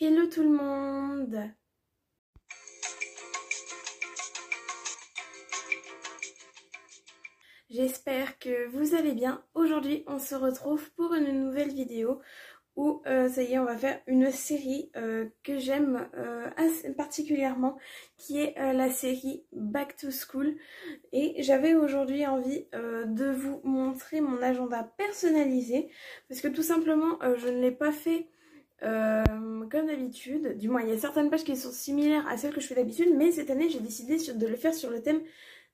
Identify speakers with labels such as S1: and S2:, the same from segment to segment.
S1: Hello tout le monde! J'espère que vous allez bien. Aujourd'hui on se retrouve pour une nouvelle vidéo où ça y est, on va faire une série que j'aime assez particulièrement, qui est la série Back to School. Et j'avais aujourd'hui envie de vous montrer mon agenda personnalisé, parce que tout simplement je ne l'ai pas fait comme d'habitude. Du moins il y a certaines pages qui sont similaires à celles que je fais d'habitude, mais cette année j'ai décidé de le faire sur le thème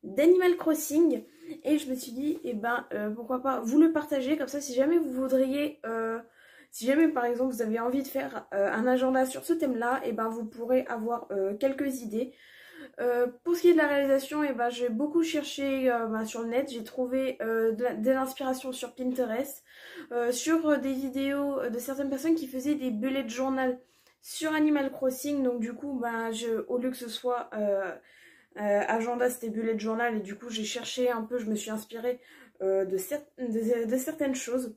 S1: d'Animal Crossing. Et je me suis dit, eh ben pourquoi pas vous le partager, comme ça si jamais vous voudriez... si jamais par exemple vous avez envie de faire un agenda sur ce thème là, et ben vous pourrez avoir quelques idées. Pour ce qui est de la réalisation, et ben j'ai beaucoup cherché sur le net, j'ai trouvé de l'inspiration sur Pinterest, sur des vidéos de certaines personnes qui faisaient des bullet journal sur Animal Crossing. Donc du coup au lieu que ce soit agenda, c'était bullet journal, et du coup j'ai cherché un peu, je me suis inspirée de certaines choses.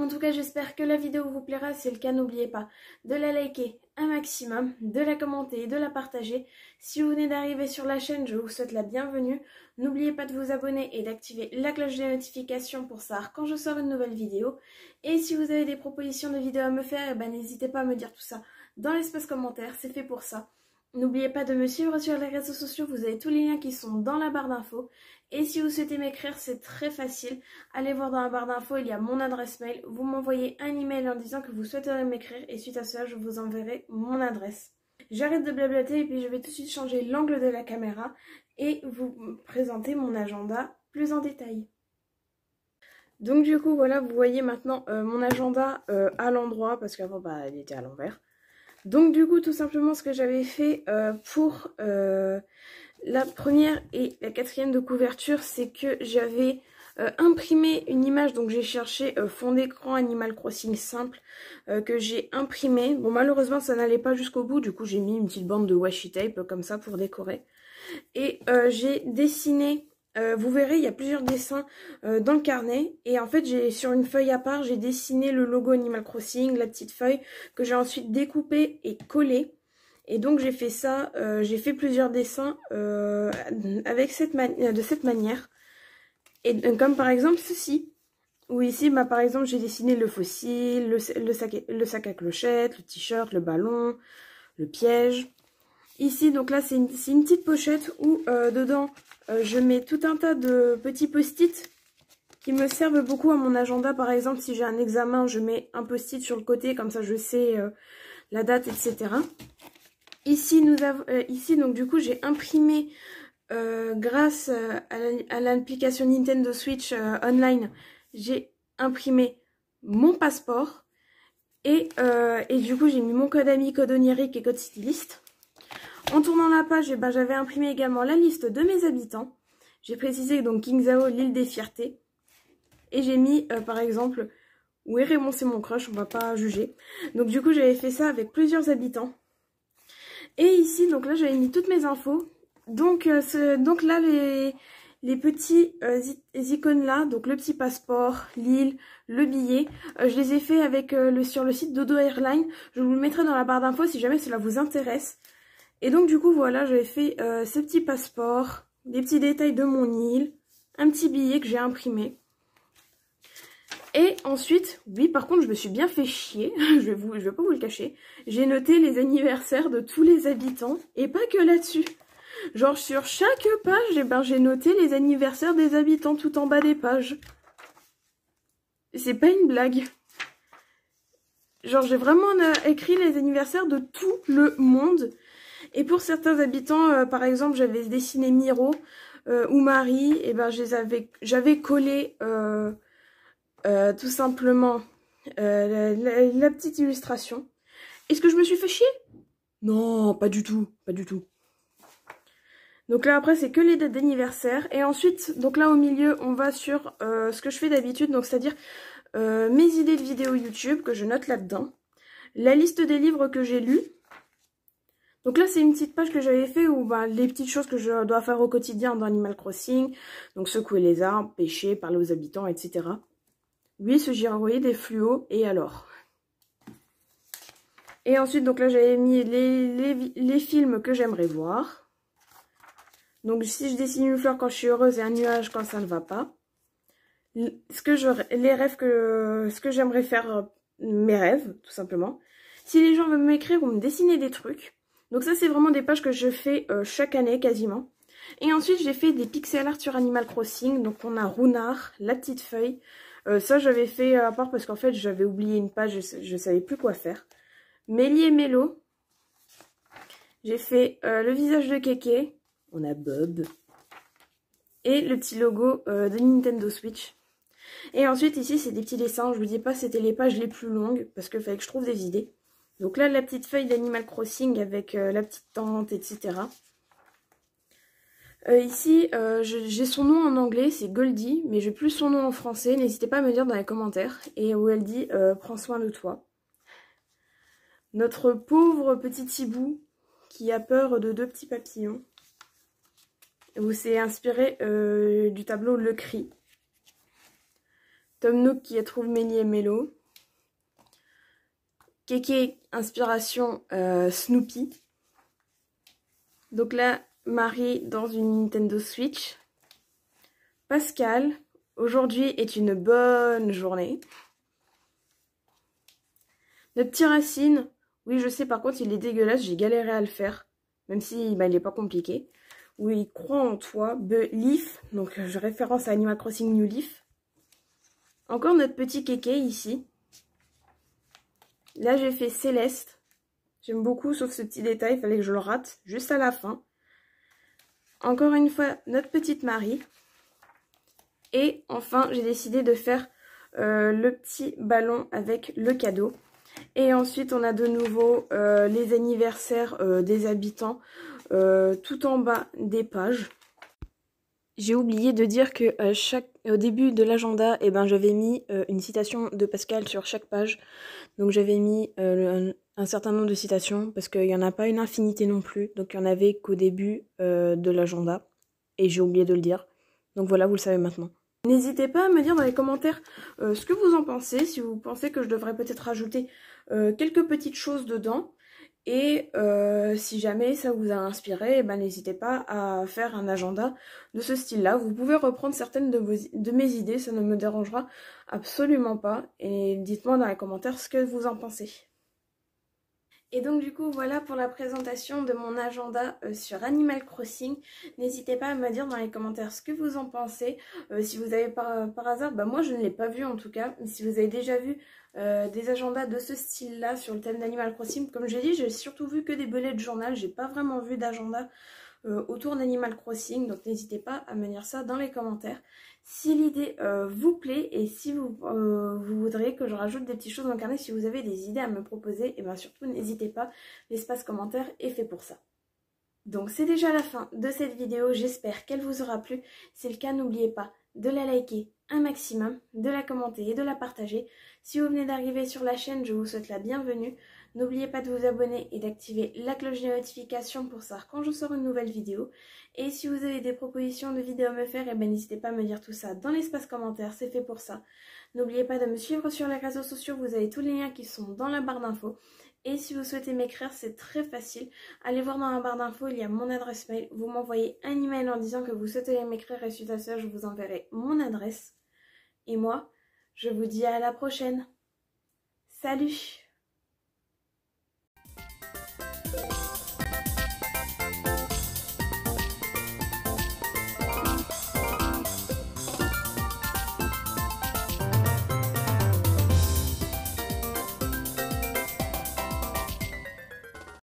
S1: En tout cas, j'espère que la vidéo vous plaira. Si c'est le cas, n'oubliez pas de la liker un maximum, de la commenter et de la partager. Si vous venez d'arriver sur la chaîne, je vous souhaite la bienvenue. N'oubliez pas de vous abonner et d'activer la cloche des notifications pour savoir quand je sors une nouvelle vidéo. Et si vous avez des propositions de vidéos à me faire, n'hésitez pas à me dire tout ça dans l'espace commentaire, c'est fait pour ça. N'oubliez pas de me suivre sur les réseaux sociaux, vous avez tous les liens qui sont dans la barre d'infos. Et si vous souhaitez m'écrire, c'est très facile. Allez voir dans la barre d'infos, il y a mon adresse mail. Vous m'envoyez un email en disant que vous souhaiterez m'écrire, et suite à cela, je vous enverrai mon adresse. J'arrête de blablater et puis je vais tout de suite changer l'angle de la caméra et vous présenter mon agenda plus en détail. Donc du coup, voilà, vous voyez maintenant mon agenda à l'endroit, parce qu'avant, il était à l'envers. Donc du coup, tout simplement, ce que j'avais fait pour la première et la quatrième de couverture, c'est que j'avais imprimé une image. Donc j'ai cherché fond d'écran Animal Crossing simple que j'ai imprimé. Bon, malheureusement, ça n'allait pas jusqu'au bout. Du coup, j'ai mis une petite bande de washi tape comme ça pour décorer. Et j'ai dessiné... vous verrez, il y a plusieurs dessins dans le carnet. Et en fait, sur une feuille à part, j'ai dessiné le logo Animal Crossing, la petite feuille, que j'ai ensuite découpée et collée. Et donc, j'ai fait ça, j'ai fait plusieurs dessins avec de cette manière. Et comme par exemple ceci. Où ici, par exemple, j'ai dessiné le fossile, le sac à clochettes, le t-shirt, le ballon, le piège. Ici, donc là, c'est une petite pochette où dedans... je mets tout un tas de petits post-it qui me servent beaucoup à mon agenda. Par exemple, si j'ai un examen, je mets un post-it sur le côté, comme ça je sais la date, etc. Ici, donc du coup, j'ai imprimé, grâce à l'application Nintendo Switch Online, j'ai imprimé mon passeport. Et du coup, j'ai mis mon code ami, code onirique et code styliste. En tournant la page, j'avais imprimé également la liste de mes habitants. J'ai précisé donc Kingzao, l'île des fiertés. Et j'ai mis, par exemple, où est Raymond, c'est mon crush, on va pas juger. Donc du coup, j'avais fait ça avec plusieurs habitants. Et ici, donc là, j'avais mis toutes mes infos. Donc là, les petits icônes là, donc le petit passeport, l'île, le billet, je les ai fait avec sur le site Dodo Airline. Je vous le mettrai dans la barre d'infos si jamais cela vous intéresse. Et donc du coup voilà, j'avais fait ce petit passeport, des petits détails de mon île, un petit billet que j'ai imprimé. Et ensuite, oui par contre je me suis bien fait chier, je vais pas vous le cacher, j'ai noté les anniversaires de tous les habitants, et pas que là-dessus. Genre sur chaque page, j'ai noté les anniversaires des habitants tout en bas des pages. C'est pas une blague. Genre j'ai vraiment écrit les anniversaires de tout le monde. Et pour certains habitants, par exemple, j'avais dessiné Miro ou Marie, et j'avais collé tout simplement la petite illustration. Est-ce que je me suis fait chier? Non, pas du tout, pas du tout. Donc là après c'est que les dates d'anniversaire. Et ensuite, donc là au milieu, on va sur ce que je fais d'habitude, donc c'est-à-dire mes idées de vidéos YouTube que je note là-dedans. La liste des livres que j'ai lus. Donc là, c'est une petite page que j'avais fait où les petites choses que je dois faire au quotidien dans Animal Crossing. Donc secouer les arbres, pêcher, parler aux habitants, etc. Oui, ce girouiller des fluos, et alors? Et ensuite, donc là, j'avais mis les films que j'aimerais voir. Donc, si je dessine une fleur quand je suis heureuse et un nuage quand ça ne va pas. Ce que j'aimerais faire, mes rêves, tout simplement. Si les gens veulent m'écrire ou me dessiner des trucs. Donc ça, c'est vraiment des pages que je fais chaque année, quasiment. Et ensuite, j'ai fait des pixel art sur Animal Crossing. Donc, on a Runard, La Petite Feuille. Ça, j'avais fait à part parce qu'en fait, j'avais oublié une page, je savais plus quoi faire. Mélie et Mélo. J'ai fait le visage de Kéké. On a Bob. Et le petit logo de Nintendo Switch. Et ensuite, ici, c'est des petits dessins. Je vous dis pas, c'était les pages les plus longues parce qu'il fallait que je trouve des idées. Donc là, la petite feuille d'Animal Crossing avec la petite tente, etc. Ici, j'ai son nom en anglais, c'est Goldie, mais j'ai plus son nom en français. N'hésitez pas à me dire dans les commentaires. Et où elle dit « Prends soin de toi ». Notre pauvre petit hibou qui a peur de 2 petits papillons. Où c'est inspiré du tableau Le Cri. Tom Nook qui trouve Mélie et Mélo. Kéké, inspiration Snoopy. Donc là, Marie dans une Nintendo Switch. Pascal, aujourd'hui est une bonne journée. Notre petit Racine, oui je sais par contre il est dégueulasse, j'ai galéré à le faire. Même si il n'est pas compliqué. Oui, il croit en toi. Leaf, donc je référence à Animal Crossing New Leaf. Encore notre petit Kéké ici. Là j'ai fait Céleste. J'aime beaucoup sauf ce petit détail, il fallait que je le rate juste à la fin. Encore une fois notre petite Marie. Et enfin j'ai décidé de faire le petit ballon avec le cadeau. Et ensuite on a de nouveau les anniversaires des habitants tout en bas des pages. J'ai oublié de dire que au début de l'agenda, j'avais mis une citation de Pascal sur chaque page. Donc j'avais mis un certain nombre de citations parce qu'il n'y en a pas une infinité non plus. Donc il n'y en avait qu'au début de l'agenda. Et j'ai oublié de le dire. Donc voilà, vous le savez maintenant. N'hésitez pas à me dire dans les commentaires ce que vous en pensez. Si vous pensez que je devrais peut-être rajouter quelques petites choses dedans. Et si jamais ça vous a inspiré, n'hésitez pas à faire un agenda de ce style-là. Vous pouvez reprendre certaines de mes idées, ça ne me dérangera absolument pas. Et dites-moi dans les commentaires ce que vous en pensez. Et donc du coup voilà pour la présentation de mon agenda sur Animal Crossing. N'hésitez pas à me dire dans les commentaires ce que vous en pensez. Si vous avez par hasard, moi je ne l'ai pas vu en tout cas, mais si vous avez déjà vu des agendas de ce style là sur le thème d'Animal Crossing, comme j'ai dit, j'ai surtout vu que des bullet journal, j'ai pas vraiment vu d'agenda autour d'Animal Crossing, donc n'hésitez pas à me dire ça dans les commentaires si l'idée vous plaît et si vous voudrez que je rajoute des petites choses dans le carnet. Si vous avez des idées à me proposer, et surtout n'hésitez pas, l'espace commentaire est fait pour ça. Donc c'est déjà la fin de cette vidéo, j'espère qu'elle vous aura plu. Si c'est le cas, n'oubliez pas de la liker un maximum, de la commenter et de la partager. Si vous venez d'arriver sur la chaîne, je vous souhaite la bienvenue. N'oubliez pas de vous abonner et d'activer la cloche de notification pour savoir quand je sors une nouvelle vidéo. Et si vous avez des propositions de vidéos à me faire, n'hésitez pas à me dire tout ça dans l'espace commentaire, c'est fait pour ça. N'oubliez pas de me suivre sur les réseaux sociaux, vous avez tous les liens qui sont dans la barre d'infos. Et si vous souhaitez m'écrire, c'est très facile. Allez voir dans la barre d'infos, il y a mon adresse mail. Vous m'envoyez un email en disant que vous souhaitez m'écrire et suite à ça, je vous enverrai mon adresse. Et moi, je vous dis à la prochaine. Salut!